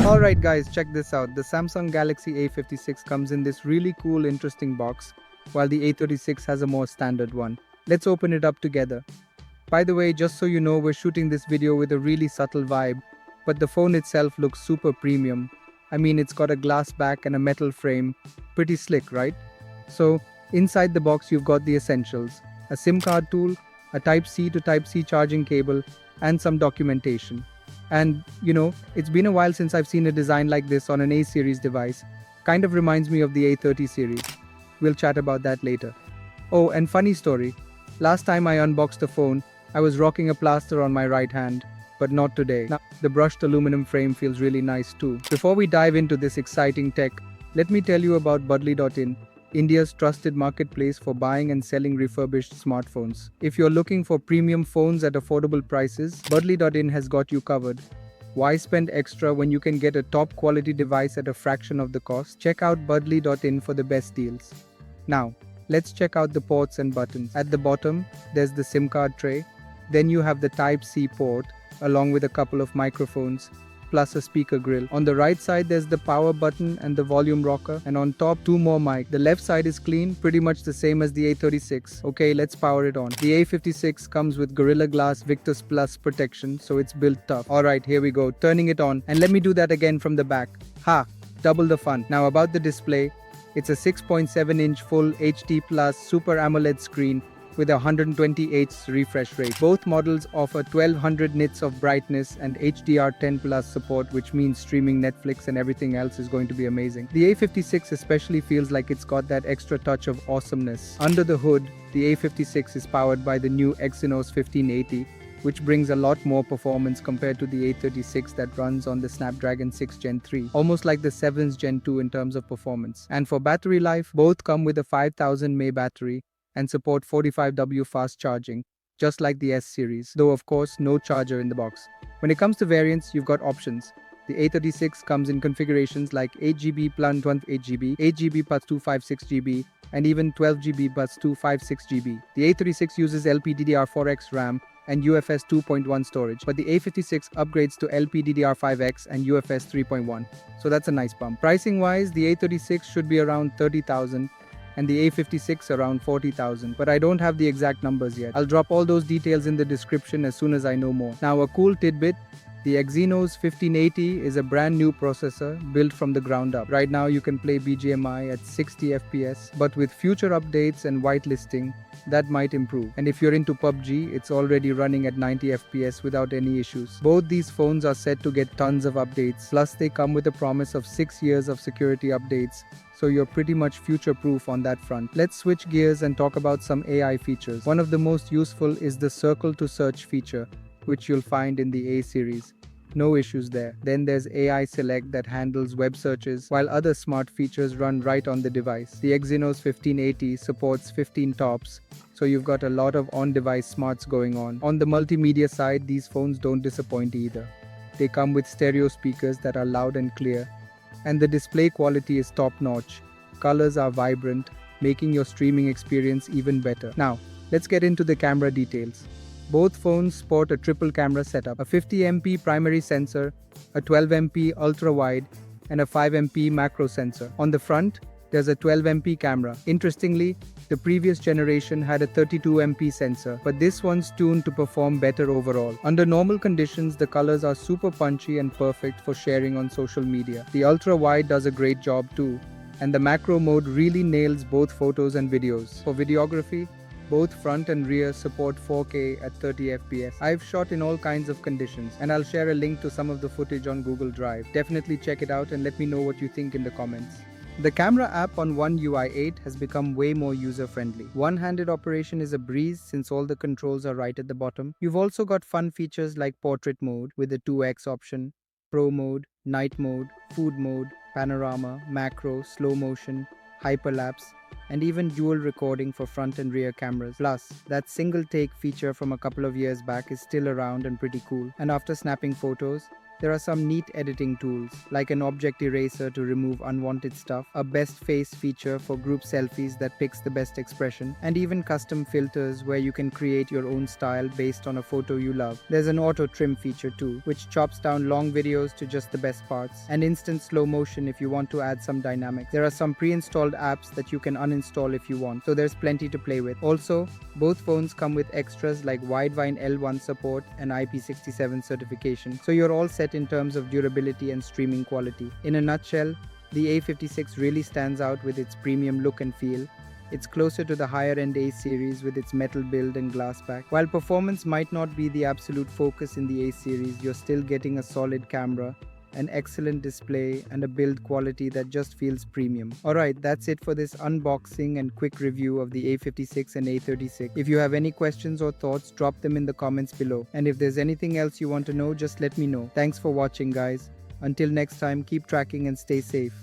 Alright guys, check this out. The Samsung Galaxy A56 comes in this really cool, interesting box, while the A36 has a more standard one. Let's open it up together. By the way, just so you know, we're shooting this video with a really subtle vibe, but the phone itself looks super premium. I mean, it's got a glass back and a metal frame. Pretty slick, right? So, inside the box you've got the essentials. A SIM card tool, a Type-C to Type-C charging cable, and some documentation. And, it's been a while since I've seen a design like this on an A series device. Kind of reminds me of the A30 series. We'll chat about that later. Oh, and funny story. Last time I unboxed the phone, I was rocking a plaster on my right hand, but not today. Now, the brushed aluminum frame feels really nice too. Before we dive into this exciting tech, let me tell you about budli.in, India's trusted marketplace for buying and selling refurbished smartphones. If you're looking for premium phones at affordable prices, budli.in has got you covered. Why spend extra when you can get a top quality device at a fraction of the cost? Check out budli.in for the best deals. Now, let's check out the ports and buttons. At the bottom, there's the SIM card tray. Then you have the Type-C port, along with a couple of microphones, plus a speaker grill. On the right side, there's the power button and the volume rocker, and on top, two more mics. The left side is clean, pretty much the same as the A36. Okay, let's power it on. The A56 comes with Gorilla Glass Victus Plus protection, so it's built tough. Alright, here we go, turning it on, and let me do that again from the back. Ha! Double the fun. Now about the display, it's a 6.7-inch Full HD Plus Super AMOLED screen with a 120Hz refresh rate. Both models offer 1200 nits of brightness and HDR10 Plus support, which means streaming Netflix and everything else is going to be amazing. The A56 especially feels like it's got that extra touch of awesomeness. Under the hood, the A56 is powered by the new Exynos 1580, which brings a lot more performance compared to the A36 that runs on the Snapdragon 6 Gen 3, almost like the 7's Gen 2 in terms of performance. And for battery life, both come with a 5000 mAh battery and support 45W fast charging, just like the S series, though of course no charger in the box. When it comes to variants, you've got options. The A36 comes in configurations like 8GB plus 28GB, 8GB plus 256GB, and even 12GB plus 256GB. The A36 uses LPDDR4X RAM and UFS 2.1 storage, but the A56 upgrades to LPDDR5X and UFS 3.1, so that's a nice bump. Pricing wise, the A36 should be around 30,000 and the A56 around 40,000, but I don't have the exact numbers yet. I'll drop all those details in the description as soon as I know more. Now, a cool tidbit: the Exynos 1580 is a brand new processor built from the ground up. Right now you can play BGMI at 60 FPS, but with future updates and whitelisting, that might improve. And if you're into PUBG, it's already running at 90 FPS without any issues. Both these phones are set to get tons of updates, plus they come with a promise of 6 years of security updates, so you're pretty much future-proof on that front. Let's switch gears and talk about some AI features. One of the most useful is the circle to search feature, which you'll find in the A series. No issues there. Then there's AI Select that handles web searches, while other smart features run right on the device. The Exynos 1580 supports 15 tops, so you've got a lot of on-device smarts going on. On the multimedia side, these phones don't disappoint either. They come with stereo speakers that are loud and clear, and the display quality is top-notch. Colors are vibrant, making your streaming experience even better. Now, let's get into the camera details. Both phones sport a triple camera setup, a 50MP primary sensor, a 12MP ultra-wide, and a 5MP macro sensor. On the front, there's a 12MP camera. Interestingly, the previous generation had a 32MP sensor, but this one's tuned to perform better overall. Under normal conditions, the colors are super punchy and perfect for sharing on social media. The ultra-wide does a great job too, and the macro mode really nails both photos and videos. For videography, both front and rear support 4K at 30 FPS. I've shot in all kinds of conditions, and I'll share a link to some of the footage on Google Drive. Definitely check it out and let me know what you think in the comments. The camera app on One UI 8 has become way more user-friendly. One-handed operation is a breeze since all the controls are right at the bottom. You've also got fun features like portrait mode with the 2x option, pro mode, night mode, food mode, panorama, macro, slow motion, hyperlapse, and even dual recording for front and rear cameras. Plus, that single take feature from a couple of years back is still around and pretty cool. And after snapping photos, There are some neat editing tools, like an object eraser to remove unwanted stuff, a best face feature for group selfies that picks the best expression, and even custom filters where you can create your own style based on a photo you love. There's an auto trim feature too, which chops down long videos to just the best parts, and instant slow motion if you want to add some dynamics. There are some pre-installed apps that you can uninstall if you want, so there's plenty to play with. Also, both phones come with extras like Widevine L1 support and IP67 certification, so you're all set in terms of durability and streaming quality. In a nutshell, the A56 really stands out with its premium look and feel. It's closer to the higher-end A series with its metal build and glass back. While performance might not be the absolute focus in the A series, you're still getting a solid camera, an excellent display, and a build quality that just feels premium. Alright, that's it for this unboxing and quick review of the A56 and A36. If you have any questions or thoughts, drop them in the comments below. And if there's anything else you want to know, just let me know. Thanks for watching, guys. Until next time, keep tracking and stay safe.